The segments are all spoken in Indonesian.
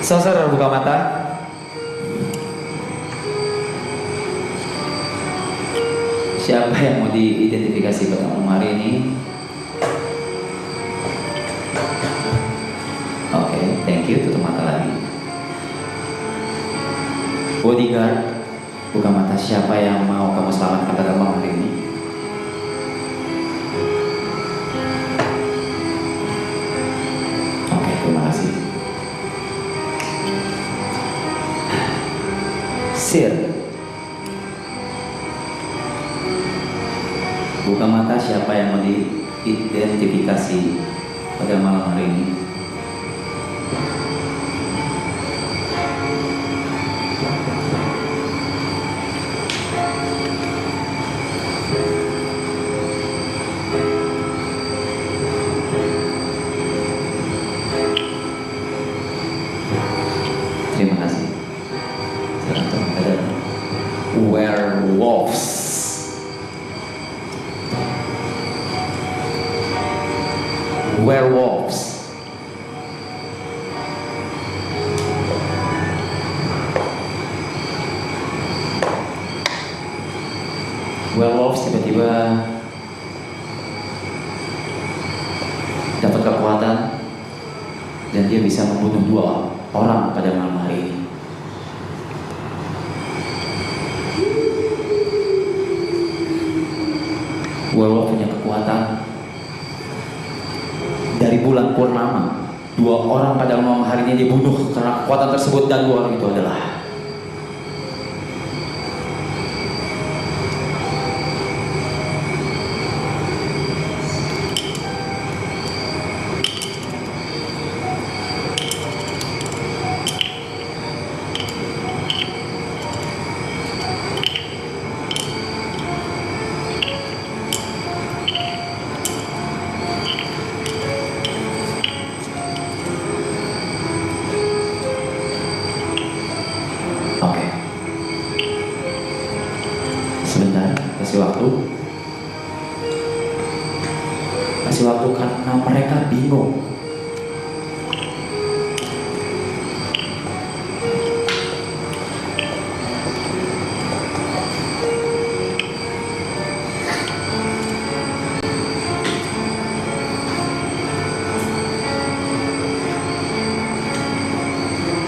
Saucer buka mata. Siapa yang mau diidentifikasi pada malam hari ini? Oke, thank you. Tutup mata lagi. Bodyguard, buka mata. Siapa yang mau kamu selamatkan pada malam hari ini? Oke, terima kasih. Sir, buka mata. Siapa yang mau diidentifikasi pada malam hari ini? Terima kasih. Ada werewolves. Werewolves. Werewolves tiba-tiba dapat kekuatan dan dia bisa membunuh 2 orang pada malam hari ini. Werewolf punya kekuatan dari bulan purnama. 2 orang pada malam hari ini dibunuh karena kekuatan tersebut, dan 2 orang itu adalah sebentar, kasih waktu karena mereka bingung.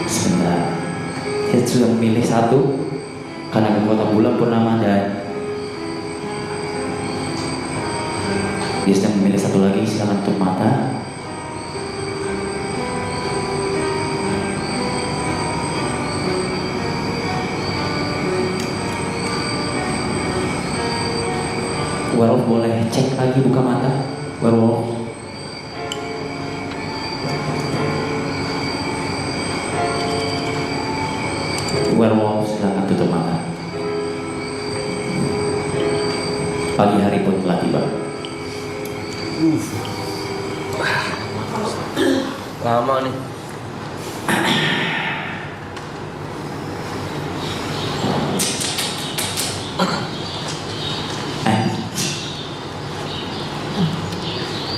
Sebentar, dia sudah memilih 1 karena kekuatan bulan purnama, dan dia sedang memilih 1 lagi. Silakan tutup mata. Werewolf boleh cek lagi, buka mata. Werewolf. Werewolf, silakan tutup mata. Pagi hari pun telah tiba. Lama nih.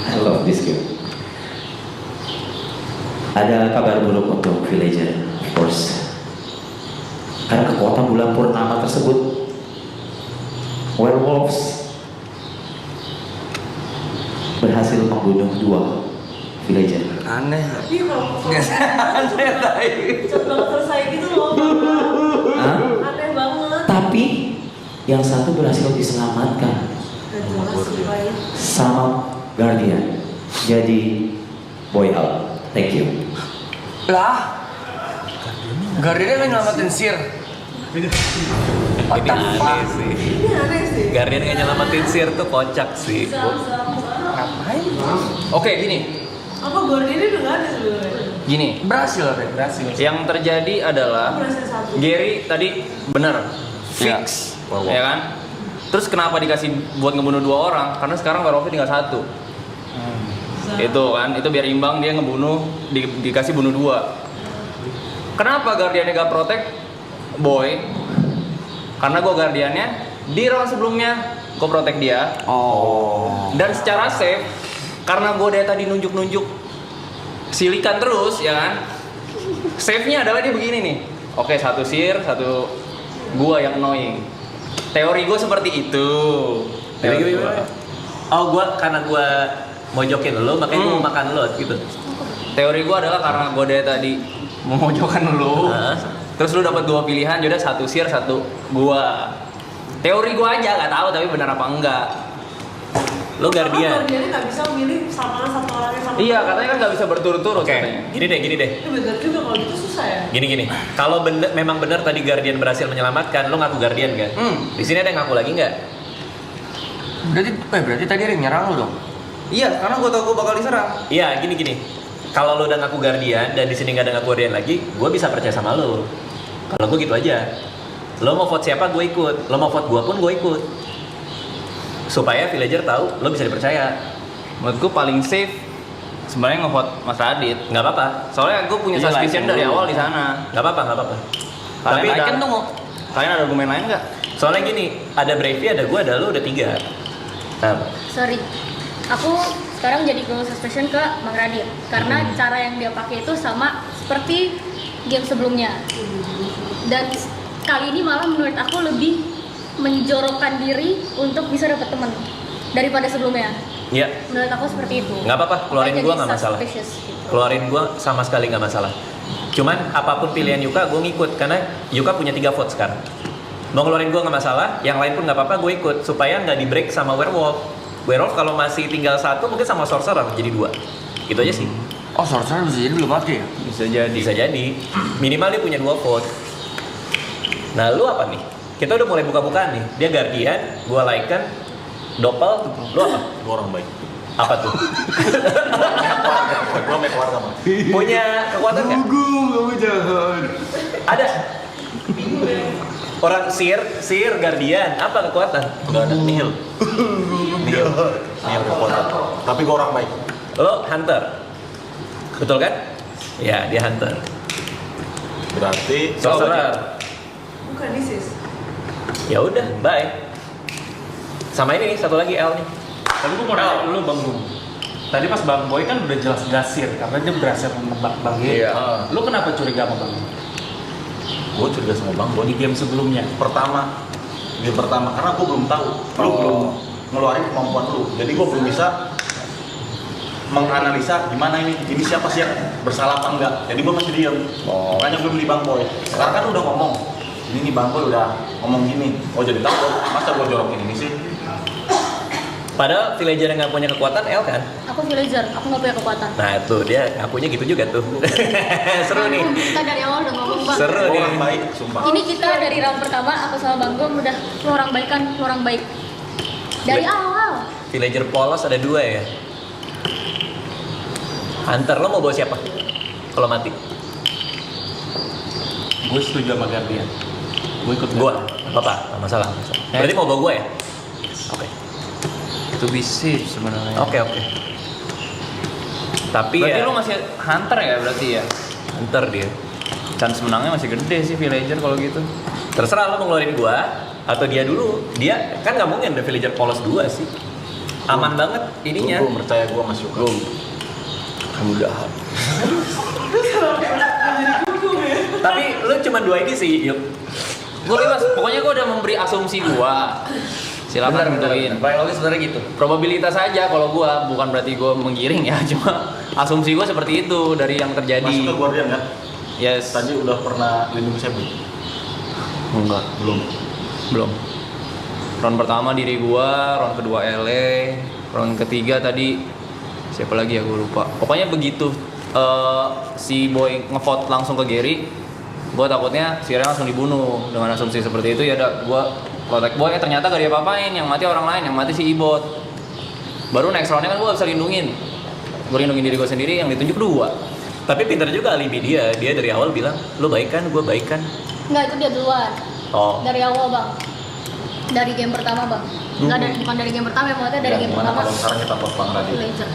I love this game. Ada kabar buruk untuk villager, of course. Karena kekuatan bulan purnama tersebut, werewolves berhasil membunuh 2 villager. Aneh. Iya kalau Aneh tadi. cepet selesai gitu loh. Hah? Aneh banget. Tapi yang 1 berhasil diselamatkan Gak jelas supaya. sama Guardian. Jadi boy out. Thank you. Lah. Guardian kan nyelamatin Sir. What the fuck? Ini aneh sih. Guardian yang nyelamatin Sir tuh kocak sih. Ngapain? Oke, gini. Apa Gordon ini udah gak ada sebenarnya? Gini. Berhasil, Re. Berhasil. Yang terjadi adalah Berhasil 1. Gary tadi benar fix, ya kan? Terus kenapa dikasih buat ngebunuh 2 orang? Karena sekarang werewolf tinggal 1. Itu kan, itu biar imbang, dia ngebunuh, dikasih bunuh 2. Kenapa Guardiannya gak protect Boy? Karena gue Guardiannya di round sebelumnya gue protect dia. Dan secara safe, karena gue dari tadi nunjuk-nunjuk silikan terus, ya kan? Save-nya adalah dia begini nih. Oke, satu Sir, satu gua yang annoying. Teori gua seperti itu. Teori gua. Oh, karena gua mojokin lo, makanya gua mau makan lo gitu. Teori gua adalah karena gua dari tadi memojokkan lu. Terus lu dapat 2 pilihan, jadi satu Sir, satu gua. Teori gua aja nggak tahu tapi benar apa enggak. Lo Guardian. Guardian nggak bisa memilih sama satu orang yang sama. Iya, katanya kan nggak bisa berturut-turut. Oke, katanya. gini deh. Itu bener juga kalau gitu susah ya. Gini. Kalau memang benar tadi Guardian berhasil menyelamatkan, lo ngaku Guardian kan? Di sini ada yang ngaku lagi nggak? Berarti tadi ada yang nyerang lu dong? Iya, karena gua tahu gua bakal diserang. Iya, gini. Kalau lo udah ngaku Guardian dan di sini nggak ada ngaku Guardian lagi, gue bisa percaya sama lo. Kalau gue gitu aja. Lo mau vote siapa, gue ikut. Lo mau vote gue pun, gue ikut. Supaya villager tahu lo bisa dipercaya. Menurut gua paling safe sebenarnya ngevote Mas Radit. Nggak apa-apa. Soalnya gua punya Iya, suspicion like dari dulu. awal di sana. Nggak apa-apa. Kalian Tapi yakin tuh mau? Kalian ada argumen lain nggak? soalnya gini, ada Bravey, ada gue, ada lo, udah 3. Nah, Sorry, aku sekarang jadi close suspicion ke Bang Radit karena cara yang dia pakai itu sama seperti game sebelumnya. Dan kali ini malah menurut aku lebih menjorokkan diri untuk bisa dapat teman daripada sebelumnya. ya Menurut aku seperti itu. nggak apa-apa, keluarin Makanya gue jadi nggak masalah. suspicious gitu. Keluarin gue sama sekali nggak masalah. Cuman apapun pilihan Yuka, gue ngikut karena Yuka punya 3 vote sekarang. Mau ngeluarin gue nggak masalah, yang lain pun nggak apa-apa, gue ikut supaya nggak di break sama werewolf. Werewolf kalau masih tinggal 1 mungkin sama sorcerer jadi 2. Gitu aja sih. Oh, sorcerer bisa jadi belum pakai ya? Bisa jadi. Minimal dia punya 2 vote. Nah, lu apa nih? Kita udah mulai buka-bukaan nih. Dia Guardian, gua Lycan, Doppel, lu apa? Gua orang baik. Apa tuh? Gua make warga mah. Punya kekuatan nggak? Kamu jahat. Ada. Orang Sir, Guardian, apa kekuatan? Udah ada nihil. Nihil kekuatan. Tapi gua orang baik. Lo Hunter. Betul kan? Ya, dia Hunter. Berarti Sorcerer. Bukan disease. Ya udah, bye. Sama ini nih, satu lagi L nih. Tapi gue mau nanya dulu Bang Gum. Tadi pas Bang Boy kan udah jelas gasir karena dia berhasil menebak Bang Gil. Iya. Lu kenapa curiga sama Bang Gum? gua curiga sama Bang Di Boni. game sebelumnya. Game pertama karena gua belum tahu. Lu belum ngeluarin kemampuan lu. Jadi gua belum bisa menganalisa gimana ini siapa sih yang bersalah apa enggak. Jadi gua masih diem. Makanya gua beli Bang Boy. Sekarang kan udah ngomong. Ini nih Bang Boy udah ngomong gini. Oh jadi tahu masa gua jorokin ini sih? Padahal villager yang nggak punya kekuatan L kan? Aku villager, aku nggak punya kekuatan. Nah itu dia ngakunya gitu juga tuh. Seru nih. Kita dari awal udah ngomong Bang. Seru Gua nih. orang baik, sumpah. Ini kita dari round pertama aku sama Bang Gom udah lu orang baik kan, lu orang baik. Dari awal. Villager polos ada 2 ya. Hunter, lo mau bawa siapa? Kalau mati? Gue setuju sama Guardian. Gue ikut Gua, apa? Nggak masalah. Berarti mau bawa gua ya? Oke. Itu bisa sebenarnya. Oke. Tapi Berarti ya, lu masih hunter ya berarti ya? Hunter dia. Chance menangnya masih gede sih villager kalau gitu. Terserah lo mau ngeluarin gua atau dia dulu. Dia kan nggak mungkin ada villager polos 2 sih. Aman banget ininya. Gua percaya gua masih Yuka. Kamu jahat. Tapi lu cuma 2 ini sih, yuk. Gue bebas, pokoknya gue udah memberi asumsi gue. Silakan tentuin. Paling logis sebenarnya gitu. Probabilitas aja kalau gue, bukan berarti gue menggiring ya, cuma asumsi gue seperti itu dari yang terjadi. Masuk ke Guardian kan? Yes. Tadi udah pernah lindungi saya belum? Enggak, belum. Round pertama diri gue, round kedua LA, round ketiga tadi siapa lagi ya gue lupa. Pokoknya begitu si Boy ngevote langsung ke Gary, gue takutnya si Ren langsung dibunuh. Dengan asumsi seperti itu ya udah gue protect Boy, ternyata gak dia apa-apain, yang mati orang lain, yang mati si Ibot. Baru next roundnya kan gue bisa lindungin. Gue lindungin diri gue sendiri, yang ditunjuk 2. Tapi pintar juga alibi dia. Dia dari awal bilang, lo baik kan, gue baik kan. Enggak, itu dia duluan. Oh. Dari awal Bang. Dari game pertama Bang. Enggak dari bukan dari game pertama, maksudnya dari game Gimana pertama. kalau sekarang kita buat Bang Radit? Villager.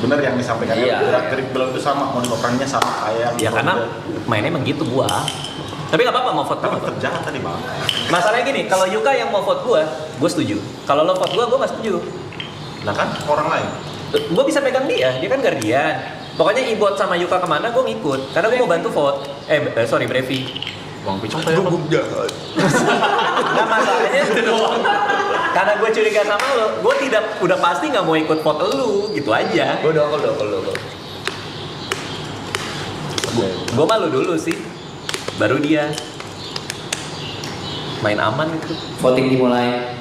Bener yang disampaikan Iya. gerak-gerik belum itu sama, model operannya sama kayak Ya karena mainnya emang gitu gua. Tapi nggak apa-apa mau vote tapi gua. terjahat tadi Bang. Masalahnya gini, kalau Yuka yang mau vote gua setuju. Kalau lo vote gua nggak setuju. Nah kan orang lain. Gua bisa pegang dia kan Guardian. Pokoknya Ibot sama Yuka kemana gue ngikut, karena gue mau bantu vote. Sorry Brevi. Bang Picong kayak apa? jahat. Nah masalahnya karena gue curiga sama lo, gue udah pasti nggak mau ikut vote lu, gitu aja. Gue udah. Gue malu dulu sih, baru dia main aman gitu. Voting dimulai.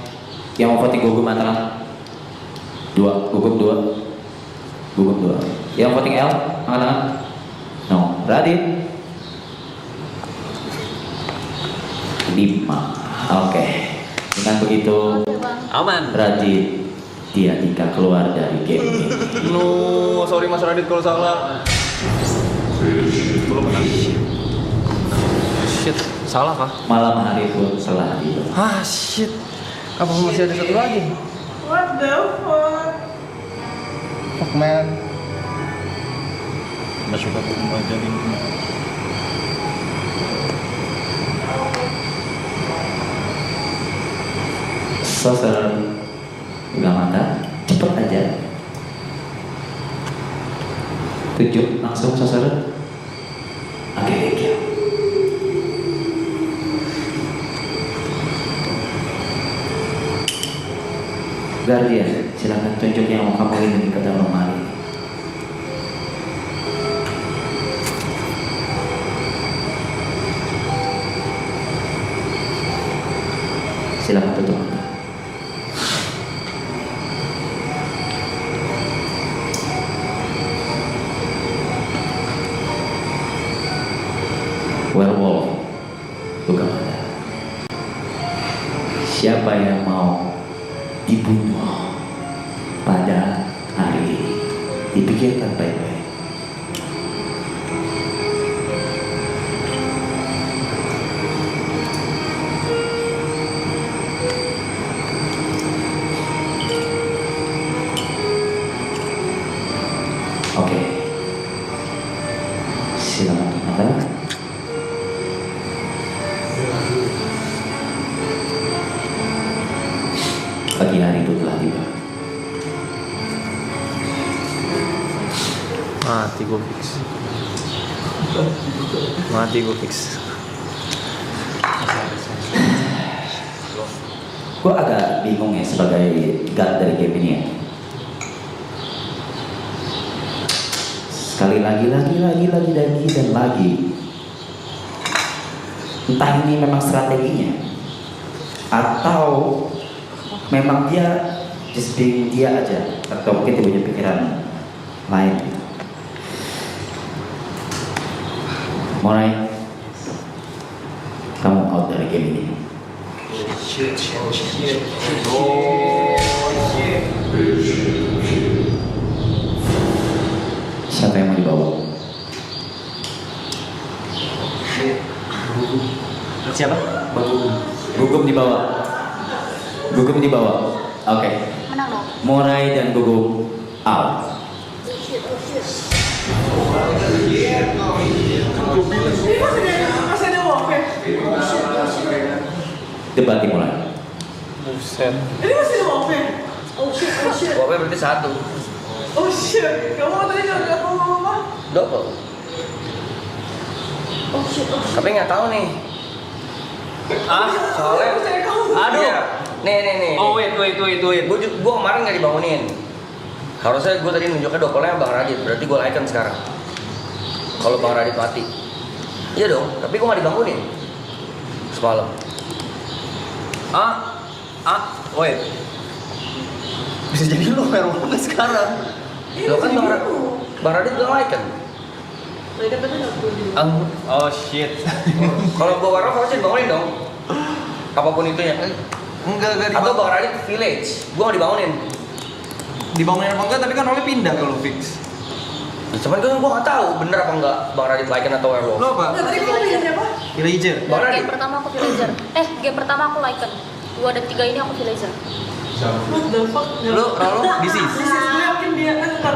Yang mau voting Gugum antara 2, Gugum 2. Yang voting L, angkat. No, Radit 5. Oke. Dengan begitu Oke, Bang. Aman. Radit Dika keluar dari game ini. No, sorry Mas Radit kalau salah. Belum menang. Shit, salah kah? Malam hari pun telah tiba. Shit. Apa masih ada satu lagi? What the fuck? Fuck man. Nggak suka aku aja nih. Sosor pegang mata, cepet aja. 7 langsung sosor. Oke, thank you. Guardian, silakan tunjuk yang mau kamu ini ke dalam lemari. Silakan tutup mata. Werewolf, buka mata. Siapa yang mau dibunuh pada hari ini? Dipikirkan baik-baik. Oke. Silakan tutup mata. Pagi hari itu telah tiba. Mati gue fix. Gue agak bingung ya sebagai guard dari game ini ya. Sekali lagi dan lagi. Entah ini memang strateginya atau memang dia just being dia aja, atau mungkin dia punya pikiran lain. Mulai kamu out dari game ini. Siapa yang mau dibawa? Siapa? Gugum dibawa. Oke. Menang dong. Morai dan Gugum out. Ini masih ada walk-nya? Debat dimulai. Buset. Ini masih ada walk-nya? Oh shit. Pokoknya berarti 1. Oh shit. Kamu tadi nggak ngomong apa? Double. Oh shit. Tapi nggak tahu nih. Soalnya Aduh. Iya. Nih. Oh wait. Gue kemarin nggak dibangunin. Harusnya gue tadi nunjuknya dokolnya Bang Radit. Berarti gue like sekarang. Kalau Bang Radit mati. Iya dong. Tapi gue nggak dibangunin. Semalam. Wait. Bisa jadi lu werewolf sekarang. Lo kan Bang Radit bilang like kan. Mereka tadi nggak perlu di. Oh shit. Kalau gue werewolf harusnya dibangunin dong. Apapun itunya. Enggak Atau Bang Radit village. Gue nggak dibangunin. dibangunin apa enggak, tapi kan rolnya pindah kalau fix. Cuman gue nggak tahu bener apa enggak Bang Radit Lycan atau werewolf. Lo apa? Nggak, tadi kamu pilih siapa? Villager. Bang Radit. Game pertama aku villager. Game pertama aku Lycan. 2 dan 3 ini aku villager. What the fuck? Lo rolo disease. Gue yakin dia ntar.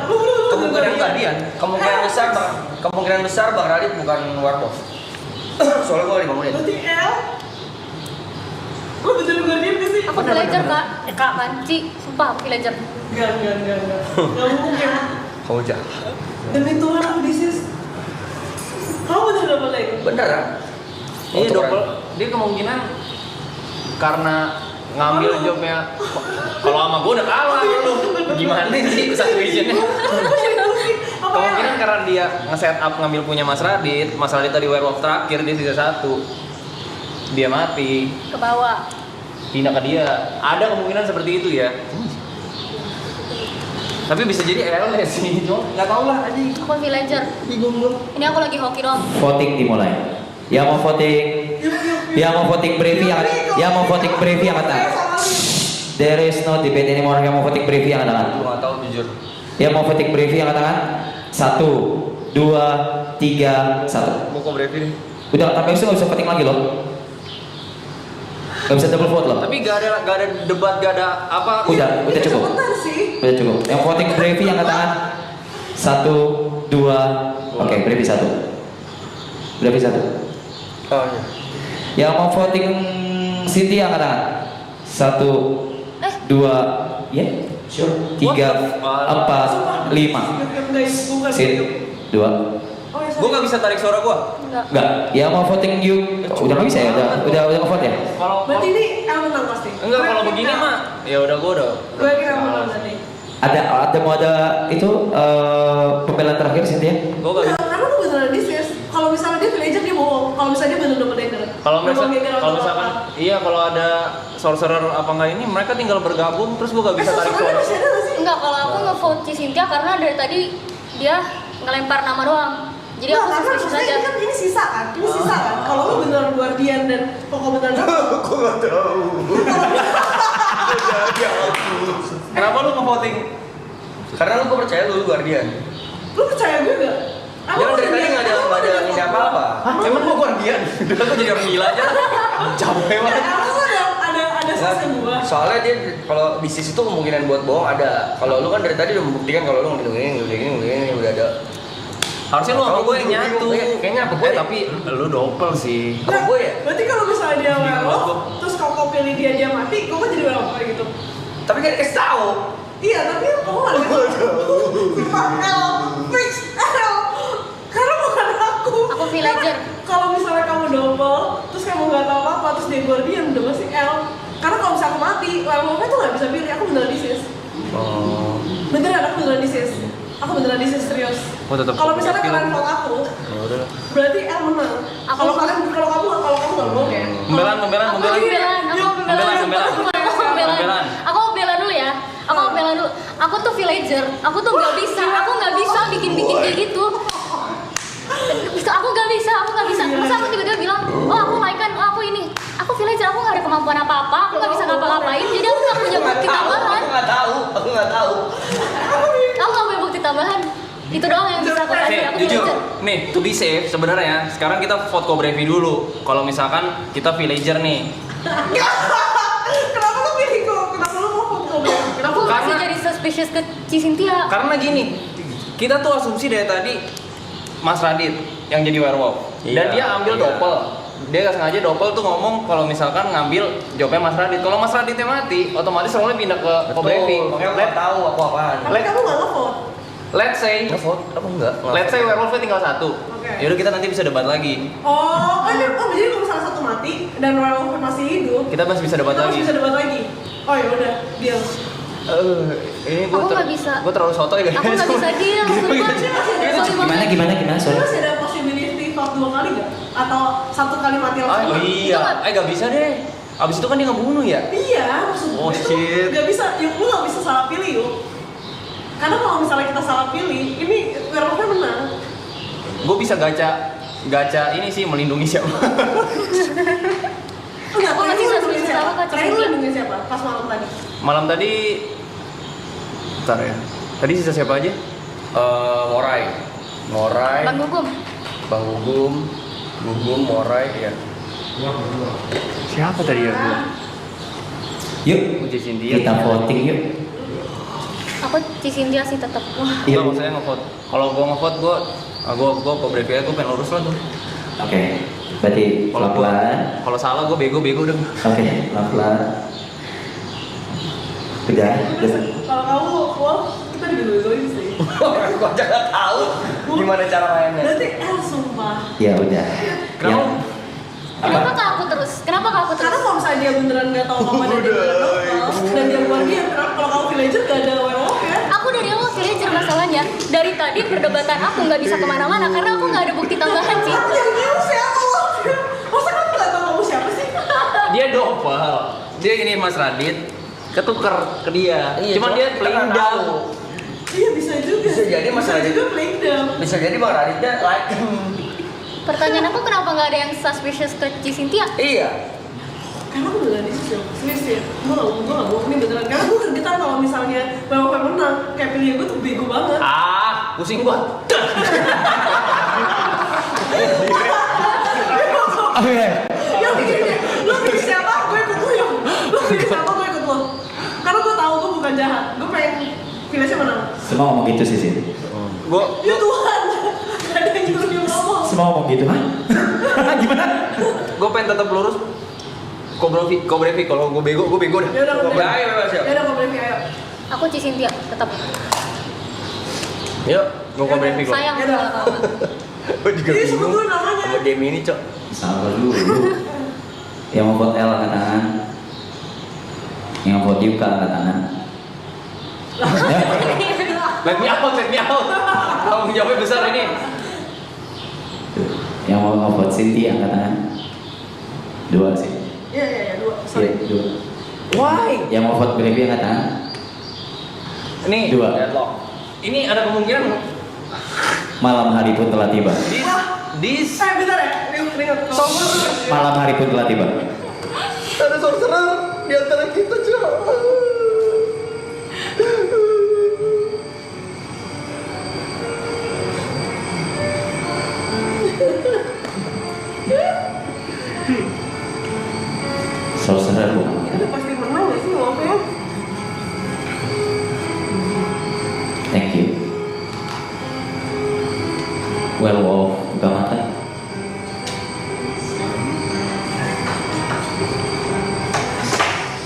Kemungkinan besar Bang Radit bukan werewolf. Soalnya gue dibangunin. Berarti L. Lo betul guardian gak sih? Aku villager, Kak. Kak Panci, sumpah aku villager. Enggak. Nggak mungkin. Kamu jahat. Demi Tuhan aku disis. Kamu bener double leg? Beneran? Iya double. Dia kemungkinan karena ngambil jobnya. Kalau sama gue udah kalah lu. Gimana sih situationnya? Kemungkinan karena dia nge-set up ngambil punya Mas Radit tadi werewolf terakhir di sisa 1. Dia mati, Ke bawah. pindah ke dia. Ada kemungkinan seperti itu ya. Tapi bisa jadi LS sih, cuma nggak tahu lah aja. Aku villager. Bingung gue. Ini aku lagi hoki dong. Voting dimulai. Yang mau voting, yang mau voting Brevi angkat tangan. There is no debate anymore. Yang mau voting Brevi angkat tangan. Gue nggak tahu jujur. Yang mau voting Brevi angkat tangan. 1, 2, 3, 1. Mau kok Brevi nih. Udah, tapi itu nggak bisa voting lagi loh. Nggak bisa double vote loh. Tapi gak ada debat, gak ada apa. Udah cukup. Cepetan sih. Udah cukup. Yang voting Brevi angkat tangan. 1, 2. Oke, Brevi 1. Brevi 1. Oh iya. Yang mau voting Cynthia angkat tangan. 1, 2, ya, sure. 3, 4, 5. Guys, bukan. Sit, 2. Oh ya, Gue gak bisa tarik suara gue. Enggak. Enggak. Yang mau voting you, udah nggak bisa ya? Udah nge-vote ya? Berarti ini El menang pasti. Enggak, kalau begini mah ya udah gue udah. Gue yakin El menang berarti. Ada itu pembelaan terakhir Cynthia? Gue gak bisa. Karena lu beneran disis. Kalau misalnya dia villager dia bohong. Kalau misalnya dia bener double decker. Kalau misalkan iya kalau ada sorcerer apa enggak ini mereka tinggal bergabung terus gue gak bisa tarik suara. Enggak, kalau aku nge-vote Cynthia karena dari tadi dia ngelempar nama doang. Jadi aku karena suspicious maksudnya aja. ini kan ini sisa kan? Ini sisa kan? Kalau lu beneran guardian dan kok beneran double. Aku nggak tahu. Kenapa lu nge-voting? Karena lu gue percaya lu guardian. Lu percaya gue gak? Jangan dari tadi nggak ada ini apa-apa. Emang gue guardian? Udah gue jadi orang gila aja. Capek banget. Ada sisa gua. Soalnya dia kalau di sisi itu kemungkinan buat bohong ada. Kalau lu kan dari tadi udah membuktikan kalau lu ngelakuin udah ada. Harusnya lu sama gue yang nyatu. Kayaknya apa gue? Tapi lu double sih. Apa gue ya? Berarti kalau misalnya dia werewolf, terus kau pilih dia mati, kau kan jadi werewolf kayak gitu. Tapi kan dikasih tahu. Iya, tapi kau nggak tahu. Sumpah L, fix L. Karena bukan aku. Aku villager. Kalau misalnya kamu double, terus kamu nggak tahu apa, terus dia guardian, udah pasti L. Karena kalau misalnya aku mati, werewolfnya tuh nggak bisa pilih. Aku beneran disis. Oh. Beneran, aku beneran disis. Aku beneran disis serius. Kalau misalnya kalian vote aku, berarti L menang. Kalau kamu nggak bohong ya. Pembelaan. Aku mau pembelaan. Aku mau bela dulu ya. Aku tuh villager. Aku tuh nggak bisa bikin kayak gitu. Aku nggak bisa. Masa aku tiba-tiba bilang, oh aku Lycan, oh aku ini. Aku villager, aku nggak ada kemampuan apa-apa. Aku nggak bisa ngapa-ngapain. Jadi aku nggak punya bukti tambahan. Aku nggak tahu. Aku nggak punya bukti tambahan. Itu doang yang bisa aku kasih. Aku Jujur, villager. nih to be safe sebenarnya sekarang kita vote Kobrevi dulu. Kalau misalkan kita villager nih, Kenapa lu pilih kok? Kenapa lu mau vote kok? Aku masih jadi suspicious ke Cynthia. karena gini, kita tuh asumsi dari tadi Mas Radit yang jadi werewolf dan Iya, dia ambil iya. double. Dia gak sengaja double tuh ngomong kalau misalkan ngambil jawabnya Mas Radit. Kalau Mas Raditnya mati, otomatis role pindah ke Kobrevi. Makanya aku nggak tahu aku apaan. Tapi kamu nggak nge-vote. Let's say, Nge-vote? Aku enggak. let's say werewolfnya tinggal 1. Oke. Yaudah kita nanti bisa debat lagi. Oh, jadi kalau misalnya satu mati dan werewolf masih hidup, Kita masih bisa debat kita lagi. masih bisa debat lagi. Oh ya udah, deal. Ini Aku nggak bisa. Gue terlalu sotoy guys. Aku nggak bisa deal. Sorry banget. Gimana? Sorry. Masih ada possibility vote 2 kali nggak? Atau 1 kali mati langsung? Oh iya, gak bisa deh. Abis itu kan dia ngebunuh ya? Iya, maksud gue Oh, shit. Gak bisa, yuk lu gak bisa salah pilih yuk. Karena kalau misalnya kita salah pilih, ini werewolfnya menang. Gue bisa gacha ini sih melindungi siapa? Enggak, Aku masih lindungin suspicious siapa? sama Kak Terakhir lu Cynthia. lindungin siapa? Pas malam tadi. Malam tadi, bentar ya. Tadi sisa siapa aja? Morai, Bang Gugum. Bang Gugum, Morai, ya. Siapa tadi ya gue? Yuk, Uji Cynthia. kita voting yuk. Aku Cynthia sih tetap. Wah. Iya, maksudnya ngevote. Kalau gue ngevote, gue Kobrevi aja, gue pengen lurus lah tuh. Oke, berarti Kalau gua- pelan-pelan. Kalau salah gue bego dong. Oke, pelan-pelan. Udah. Kalau kamu, Wolf, kita dibegoin sih. Gua aja nggak tahu gimana cara mainnya. Berarti sumpah. Ya udah. Yang Kenapa ke aku terus? Kenapa ke aku Karena terus? kalau misalnya dia beneran nggak tahu apa dan dia beneran lokal dan dia bukan dia, kalau kamu villager nggak ada werewolf ya? Aku dari awal villager masalahnya. Dari tadi perdebatan aku nggak bisa kemana-mana karena aku nggak ada bukti tambahan sih. Tapi yang dia siapa lo? Masa kamu nggak tahu kamu siapa sih? Dia double. Dia ini Mas Radit ketuker ke dia. Iya, Cuman cuma dia kita playing nggak dumb. tahu. Iya bisa juga. Bisa jadi Mas Radit. juga playing dumb. Bisa jadi Bang Raditnya like. Pertanyaan aku kenapa nggak ada yang suspicious ke Cynthia? Iya. Karena aku beneran disitu, serius ya. Gue nggak bohong nih beneran. Karena gue gergetan kalau misalnya werewolf menang, kayak pilihan gue tuh bego banget. Ah, pusing gua. Oke. Yang bikin deh, lo pilih siapa, gue ikut lo ya. Lo pilih siapa, gue ikut lo. Karena gue tahu gue bukan jahat. Gue pengen pilih siapa menang. Semua ngomong gitu sih, Sin. Gua Ya Tuhan, gak ada yang nyuruh dia ngomong. Semua ngomong gitu, hah? Gimana? pengen tetap lurus. Cobra V kalau gue bego dah. Ya udah, Ya, ayo bebas ya. Ya udah, gue berarti ayo. Aku Cynthia tetap. Yuk. Gue Cobra V kok. Sayang Ya udah. sama kamu. Gue juga Ini sebut bingung dulu namanya. sama Demi ini, Cok. Sabar dulu. Yang mau vote L angkat tangan. Yang vote Yuka angkat tangan. Let me out. Tanggung jawabnya besar ini. Yang mau vote Cynthia angkat tangan. 2 sih. Iya, 2. Iya, Sorry. 2. Why? Yang mau vote Brevi angkat tangan. Ini 2. Deadlock. Ini ada kemungkinan Malam hari pun telah tiba. this Bentar ya. Ringat. Malam hari pun telah tiba. Ada sorcerer di antara kita, Cok. Sorcerer bukan. Itu pasti menang gak sih ngomongnya? Thank you. Werewolf buka mata.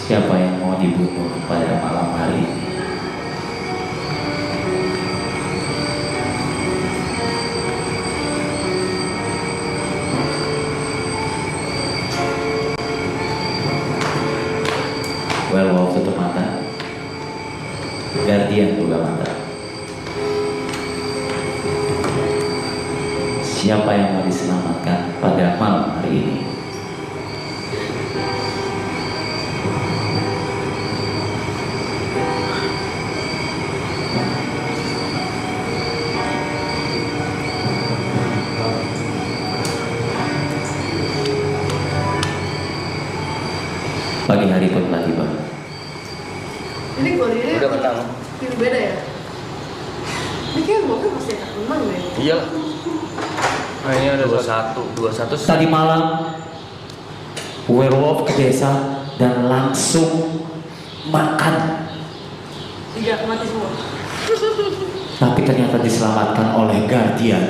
Siapa yang mau dibunuh pada malam hari ini? Werewolf tutup mata. Guardian buka mata. Siapa yang mau diselamatkan pada malam hari ini? Pagi hari pun telah tiba. Ini gue ini Udah menang. pilih beda ya? Ini kayak gue pasti akan menang deh. Iya. Nah, ini ada 21. Tadi malam werewolf ke desa dan langsung makan, 3 mati semua. tapi ternyata diselamatkan oleh Guardian.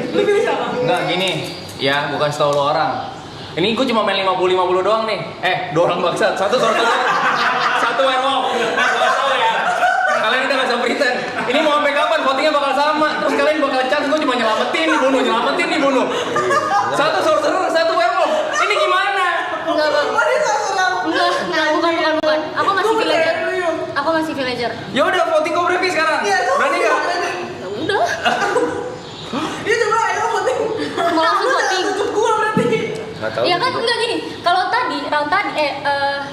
Lu pilih siapa? Enggak gini, ya bukan setahu lo orang. Ini gue cuma main 50-50 doang nih. 2 orang bangsat, 1 sorcerer, 1 werewolf. Gak tau ya. Kalian udah gak usah pretend. Ini mau sampai kapan votingnya bakal sama. Terus kalian bakal chance gue cuma nyelamatin dibunuh. 1 sorcerer, 1 werewolf. Ini gimana? Enggak, Bang. Oh, dia sorcerer. Enggak, bukan. Aku masih Gua villager. percaya lu, Yum. Aku masih villager. Ya udah voting Cobra V sekarang. Iya, Berani gak? Ya udah. Dia coba ayo voting. Mau langsung voting. Untuk gua berarti. Nggak tahu. Ya kan enggak gini. Kalau tadi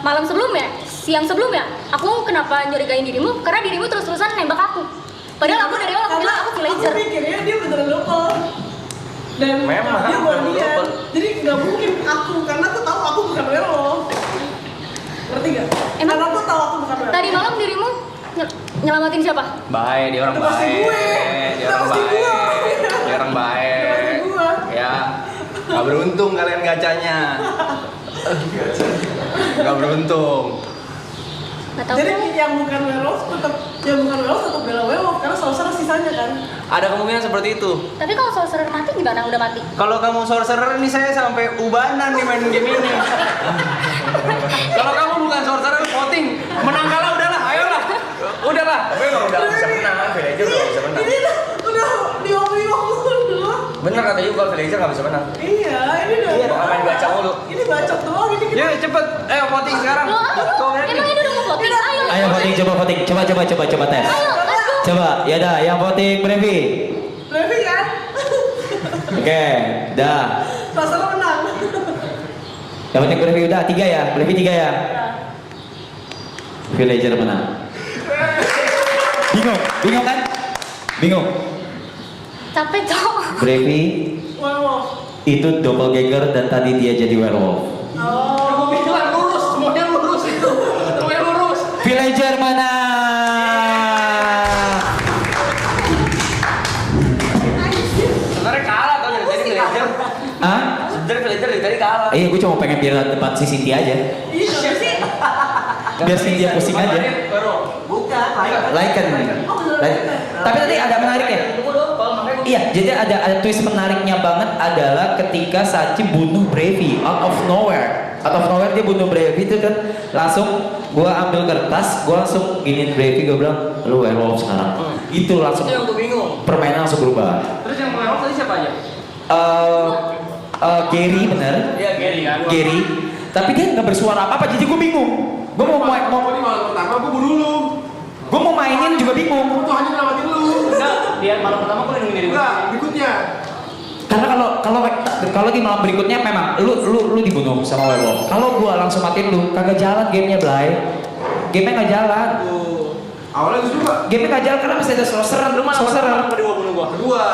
malam sebelumnya, siang sebelumnya, aku kenapa nyurigain dirimu? Karena dirimu terus-terusan nembak aku. Padahal aku dari awal aku bilang aku villager. Aku pikirnya dia beneran double. Dan Memang, dia beneran guardian. double. Jadi nggak mungkin aku, karena aku tahu aku bukan werewolf. Ngerti gak? Emang? Karena aku tahu aku bukan werewolf. Tadi malam dirimu nyelamatin siapa? Baik, dia orang Udah pasti baik. gue. Dia Udah orang pasti gue. baik. Dia orang Udah baik. pasti gue. Ya, nggak beruntung kalian gacanya. Nggak beruntung. Gak tahu. Jadi yang bukan werewolf tetap bela werewolf karena sorcerer sisanya kan. Ada kemungkinan seperti itu. Tapi kalau sorcerer mati gimana? Udah mati. Kalau kamu sorcerer ini saya sampai ubanan nih main game ini. Kalau kamu bukan sorcerer voting, menang kalah udahlah, ayolah. Udahlah. Tapi nggak Bener kata Yuka, Villager nggak bisa menang. Iya, ini udah. Iya, bakal main gacha mulu. Ini bacot doang ini kita. Yuk cepet, ayo voting sekarang. Loh, emang ini udah mau voting? Ayo. Ayo voting, coba voting. Coba tes. Ayo, let's go. Coba, ya dah, yang voting Brevi. Brevi kan? Oke, dah. Rasa lo menang. Yang voting Brevi udah 3 ya, Brevi 3 ya. Villager menang. Bingung kan? Bingung. Capek cowok. Brevi Wow. itu doppelganger dan tadi dia jadi werewolf. Oh. Gue bilang lurus, semuanya lurus itu. Semuanya lurus. Villager mana? Sebenarnya kalah tau dari Villager. Hah? Sebenarnya Villager dari tadi kalah. Iya, gue cuma pengen biar depan si Cynthia aja. Iya sih. Biar Cynthia pusing aja. Bukan, Lycan. Tapi tadi ada menarik ya. Tunggu dong, makanya gue Iya, jadi ada twist menariknya banget adalah ketika Sachi bunuh Brevi out of nowhere. Out of nowhere dia bunuh Brevi itu kan langsung gua ambil kertas, gua langsung giniin Brevi, gua bilang lu werewolf sekarang. Itu langsung itu yang gue bingung. permainan langsung berubah. Terus yang werewolf tadi siapa aja? Gary bener. Iya, Gary kan. Gary. Tapi dia nggak bersuara apa-apa, jadi gua bingung. Gua mau Di malam pertama gue bunuh lu. gua mau mainin juga bingung. Gue tuh hanya nyelamatin lu. Enggak, dia malam pertama gue lindungi diri gue. Enggak, berikutnya. Karena kalau di malam berikutnya memang lu dibunuh sama werewolf. Kalau gua langsung matiin lu, kagak jalan gamenya, Blay. Gamenya nggak jalan. Awalnya gue juga. Gamenya nggak jalan karena masih ada sorcerer. Lu mana Sorcerer. kedua bunuh gue? Kedua.